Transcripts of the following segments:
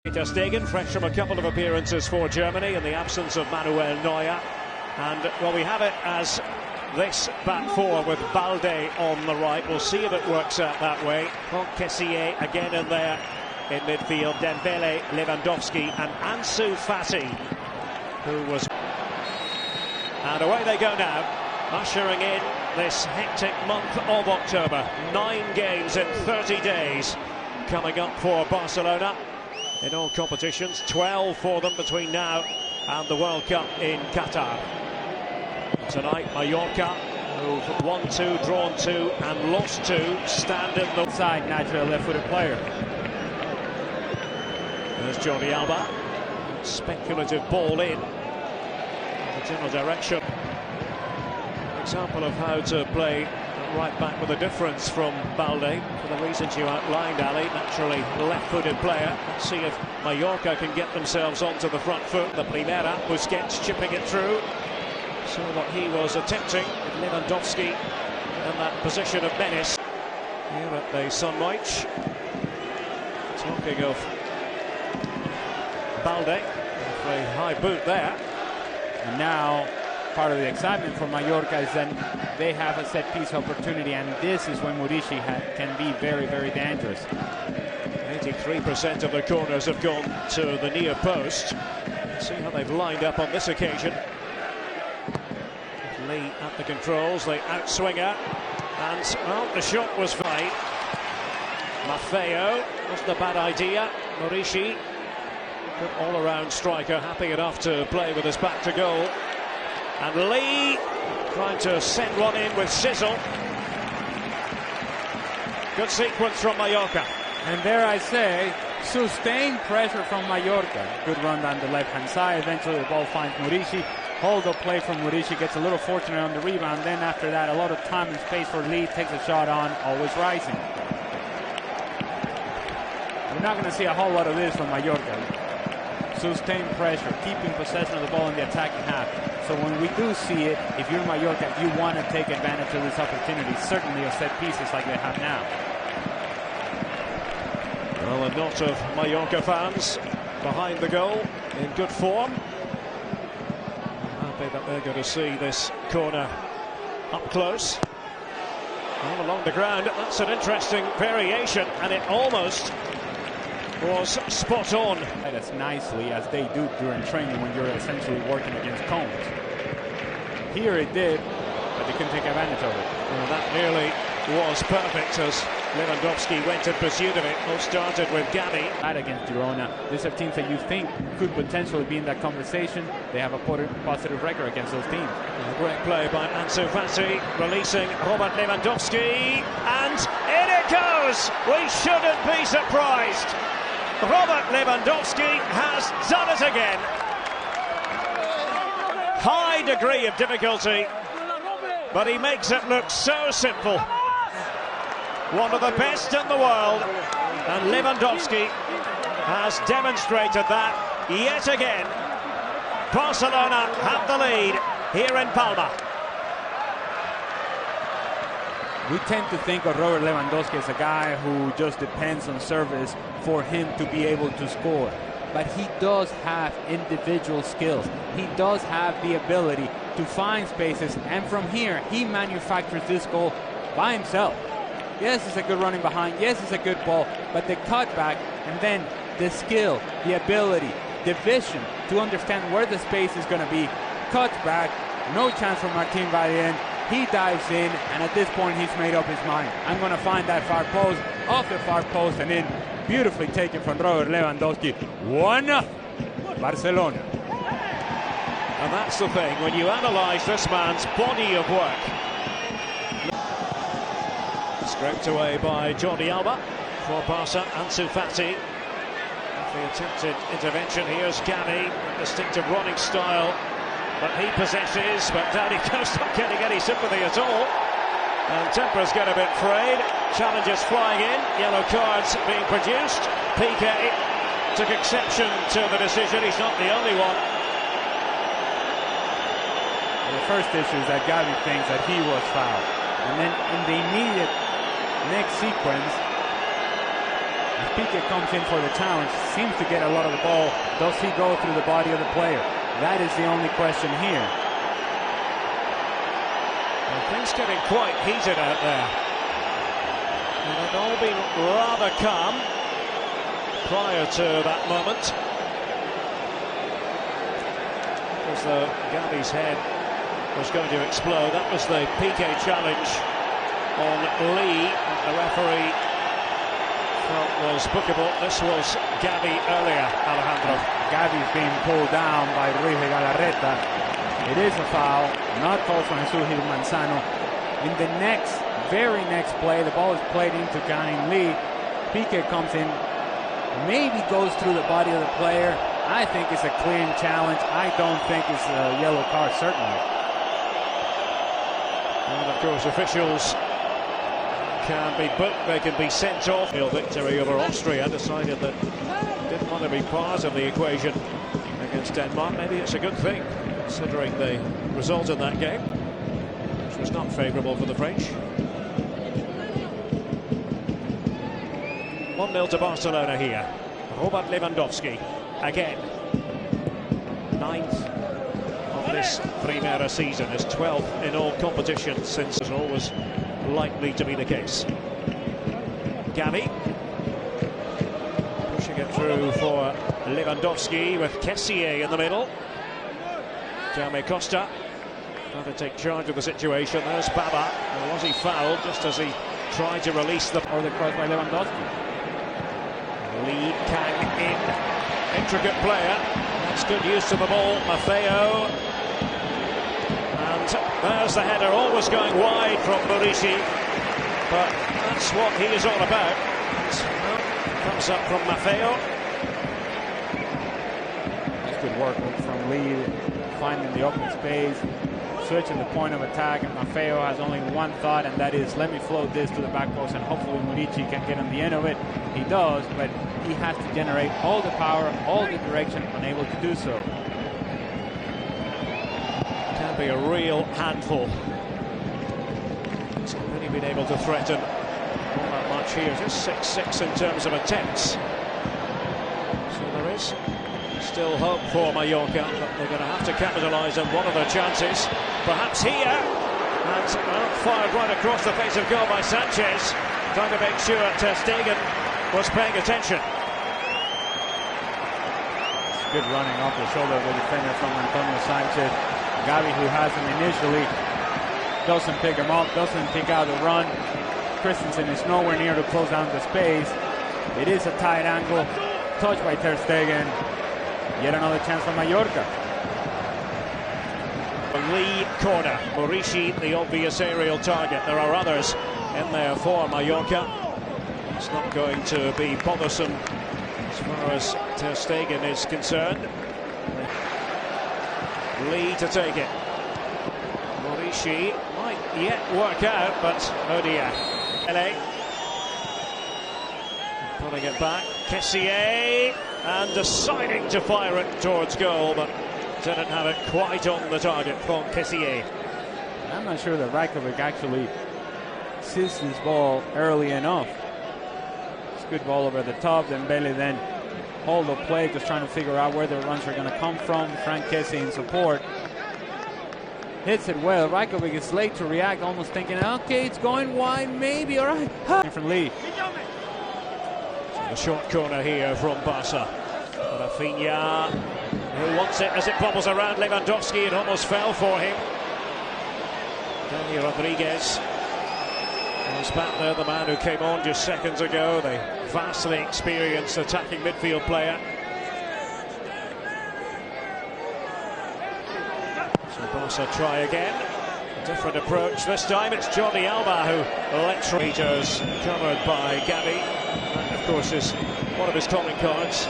Ter Stegen, fresh from a couple of appearances for Germany in the absence of Manuel Neuer. And, well, we have it as this back four with Balde on the right. We'll see if it works out that way. Kessié again in there in midfield. Dembele, Lewandowski and Ansu Fati, who was... And away they go now, ushering in this hectic month of October. 9 games in 30 days coming up for Barcelona in all competitions. 12 for them between now and the World Cup in Qatar. Tonight, Mallorca, who've won 2, drawn 2 and lost 2, stand in the side, naturally left-footed player. There's Jordi Alba. Speculative ball in the general direction. Example of how to play right back with a difference from Balde, for the reasons you outlined, Ali. Naturally left-footed player. Let's see if Mallorca can get themselves onto the front foot. The Primera, Busquets chipping it through. So what he was attempting with Lewandowski in that position of menace. Here at the Sunwatch. Talking of Balde, a high boot there. And now part of the excitement for Mallorca is that they have a set-piece opportunity, and this is when Murici can be very, very dangerous. 83% of the corners have gone to the near post. Let's see how they've lined up on this occasion. Lee at the controls, the outswinger, and well, the shot was fine. Maffeo wasn't a bad idea. Murici, good all-around striker, happy enough to play with his back to goal. And Lee trying to send one in with sizzle. Good sequence from Mallorca. And there I say, sustained pressure from Mallorca. Good run down the left-hand side. Eventually the ball finds Murici. Hold up play from Murici, gets a little fortunate on the rebound. Then after that, a lot of time and space for Lee. Takes a shot on, always rising. We're not going to see a whole lot of this from Mallorca. Sustained pressure, keeping possession of the ball in the attacking half. So when we do see it, if you're Mallorca, you want to take advantage of this opportunity, certainly of set pieces like they have now. Well, a knot of Mallorca fans behind the goal in good form. Happy that they're going to see this corner up close. All along the ground, that's an interesting variation, and it almost was spot on. As nicely as they do during training when you're essentially working against cones. Here it did, but they couldn't take advantage of it. Well, that nearly was perfect as Lewandowski went in pursuit of it. All started with Gavi. Against Girona, these are teams that you think could potentially be in that conversation. They have a positive record against those teams. A great play by Ansu Fati, releasing Robert Lewandowski, and in it goes! We shouldn't be surprised. Robert Lewandowski has done it again. High degree of difficulty, but he makes it look so simple. One of the best in the world, and Lewandowski has demonstrated that yet again. Barcelona have the lead here in Palma. We tend to think of Robert Lewandowski as a guy who just depends on service for him to be able to score. But he does have individual skills. He does have the ability to find spaces, and from here, he manufactures this goal by himself. Yes, it's a good running behind. Yes, it's a good ball. But the cutback, and then the skill, the ability, the vision to understand where the space is going to be. Cuts back, no chance for Martin by the end. He dives in, and at this point, he's made up his mind. I'm going to find that far post, off the far post, and in. Beautifully taken from Robert Lewandowski. 1-0, Barcelona. And that's the thing, when you analyse this man's body of work. Scraped away by Jordi Alba for Barca. Ansu Fati. The attempted intervention. Here's Gavi, distinctive running style that he possesses, but down he goes, not getting any sympathy at all. And tempers get a bit frayed. Challenges flying in. Yellow cards being produced. Piqué took exception to the decision. He's not the only one. The first issue is that Gavi thinks that he was fouled. And then in the immediate next sequence, If Piqué comes in for the challenge, seems to get a lot of the ball. Does he go through the body of the player? That is the only question here. Well, things getting quite heated out there. And it all been rather calm prior to that moment. As though Gavi's head was going to explode. That was the Piqué challenge on Lee. The referee felt was bookable. This was Gavi earlier, Alejandro. Gavi's being pulled down by Ruiz de Galarreta. It is a foul, not called for Jesus Gil Manzano. In the very next play, the ball is played into Karim Lee. Piqué comes in, maybe goes through the body of the player. I think it's a clean challenge. I don't think it's a yellow card, certainly. And of course, officials can be booked, they can be sent off. Victory over Austria, decided that didn't want to be part of the equation against Denmark. Maybe it's a good thing, considering the result in that game, which was not favourable for the French. 1-0 to Barcelona here. Robert Lewandowski again. 9th of this Primera season, his 12th in all competitions since is always likely to be the case. Gavi pushing it through for Lewandowski with Kessié in the middle. Jaume Costa trying to take charge of the situation. There's Baba. Or was he fouled just as he tried to release the cross by Lewandowski? Lee Kang in. Intricate player. That's good use of the ball. Maffeo. And there's the header. Always going wide from Murici. But that's what he is all about. Comes up from Maffeo. That's good work from Lee, finding the open space, switching the point of attack, and Maffeo has only one thought, and that is, let me float this to the back post, and hopefully Murici can get on the end of it. He does, but he has to generate all the power, all the direction, unable to do so. Can be a real handful. He's already been able to threaten not that much here, just 6-6 in terms of attempts. So there is still hope for Mallorca, but they're going to have to capitalise on one of their chances. Perhaps here, and fired right across the face of goal by Sanchez, trying to make sure ter Stegen was paying attention. Good running off the shoulder of the defender from Antonio Sanchez. Gavi, who has him initially, doesn't pick him up, doesn't pick out the run. Christensen is nowhere near to close down the space. It is a tight angle, touched by ter Stegen. Yet another chance for Mallorca. Lee corner. Murici, the obvious aerial target. There are others in there for Mallorca. It's not going to be bothersome as far as ter Stegen is concerned. Lee to take it. Murici might yet work out, but oh dear. LA pulling it back. Kessié and deciding to fire it towards goal, but didn't have it quite on the target from Kessié. I'm not sure that Rajkovic actually sees this ball early enough. It's a good ball over the top. Dembele then hold the play, just trying to figure out where the runs are going to come from. Frank Kessié in support. Hits it well. Rajkovic is late to react, almost thinking, okay, it's going wide, maybe, all right. From Lee. A short corner here from Barca. Rafinha, who wants it as it bobbles around Lewandowski. It almost fell for him. Dani Rodriguez was back there, the man who came on just seconds ago, the vastly experienced attacking midfield player. So Barca try again. A different approach this time. It's Jordi Alba who lets meters covered by Gavi. That, of course, is one of his calling cards.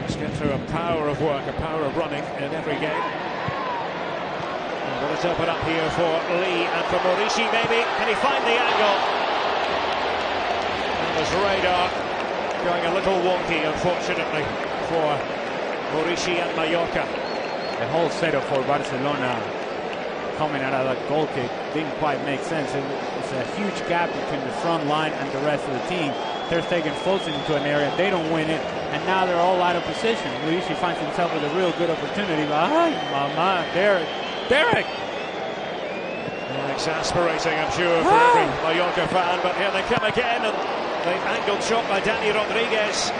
Let's get through a power of work, a power of running in every game. Will it open up here for Lee and for Murici maybe? Can he find the angle? And there's radar going a little wonky, unfortunately, for Murici and Mallorca. The whole setup for Barcelona coming out of that goal kick didn't quite make sense. It's a huge gap between the front line and the rest of the team. Ter Stegen floats it into an area, they don't win it, and now they're all out of position. Luis finds himself with a real good opportunity. Ay, mama, Derek! Exasperating, I'm sure, for every Mallorca fan, but here they come again, and the angled shot by Danny Rodriguez